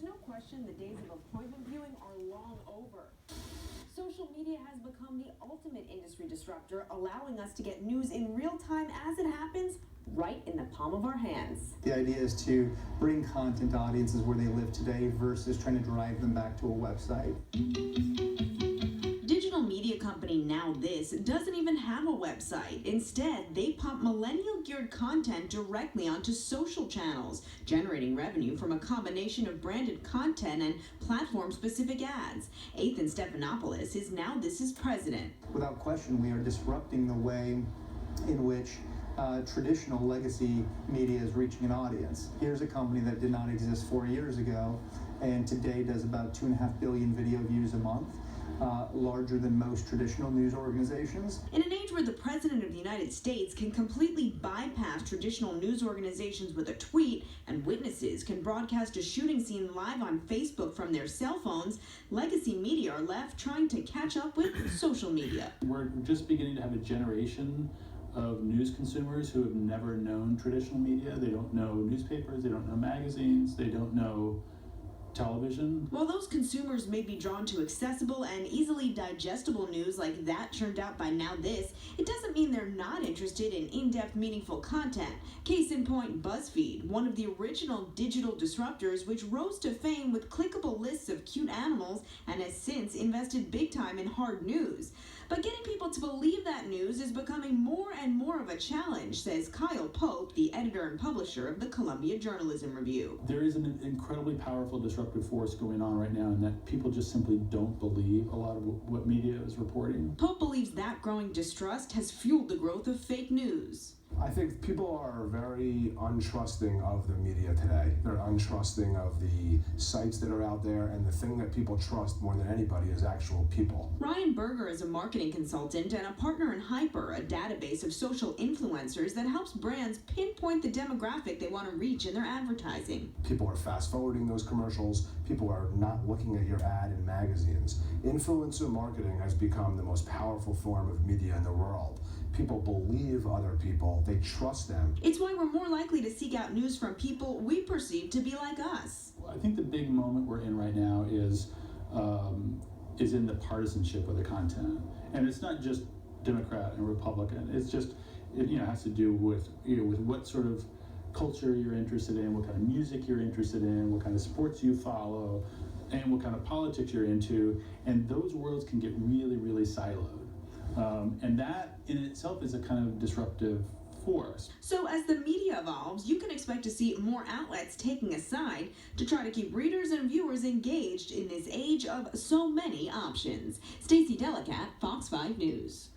there's no question the days of appointment viewing are long over. Social media has become the ultimate industry disruptor, allowing us to get news in real time as it happens, right in the palm of our hands. The idea is to bring content to audiences where they live today versus trying to drive them back to a website. Digital media company Now This doesn't even have a website. Instead, they pump millennial-geared content directly onto social channels, generating revenue from a combination of branded content and platform-specific ads. Ethan Stephanopoulos is Now This's president. Without question, we are disrupting the way in which traditional legacy media is reaching an audience. Here's a company that did not exist 4 years ago and today does about 2.5 billion video views a month. Larger than most traditional news organizations. In an age where the President of the United States can completely bypass traditional news organizations with a tweet, and witnesses can broadcast a shooting scene live on Facebook from their cell phones, legacy media are left trying to catch up with social media. We're just beginning to have a generation of news consumers who have never known traditional media. They don't know newspapers, they don't know magazines, they don't know television. While those consumers may be drawn to accessible and easily digestible news like that churned out by Now This, it doesn't mean they're not interested in in-depth, meaningful content. Case in point, BuzzFeed, one of the original digital disruptors which rose to fame with clickable lists of cute animals and has since invested big time in hard news. But getting people to believe that news is becoming more and more of a challenge, says Kyle Pope, the editor and publisher of the Columbia Journalism Review. There is an incredibly powerful disruptive force going on right now, and that people just simply don't believe a lot of what media is reporting. Pope believes that growing distrust has fueled the growth of fake news. I think people are very untrusting of the media today. They're untrusting of the sites that are out there, and the thing that people trust more than anybody is actual people. Ryan Berger is a marketing consultant and a partner in Hyper, a database of social influencers that helps brands pinpoint the demographic they want to reach in their advertising. People are fast forwarding those commercials. People are not looking at your ad in magazines. Influencer marketing has become the most powerful form of media in the world. People believe other people, they trust them. It's why we're more likely to seek out news from people we perceive to be like us. I think the big moment we're in right now is in the partisanship of the content. And it's not just Democrat and Republican. It's just, it has to do with, with what sort of culture you're interested in, what kind of music you're interested in, what kind of sports you follow, and what kind of politics you're into. And those worlds can get really, really siloed. And that in itself is a kind of disruptive force. So as the media evolves, you can expect to see more outlets taking a side to try to keep readers and viewers engaged in this age of so many options. Stacey Delicat, Fox 5 News.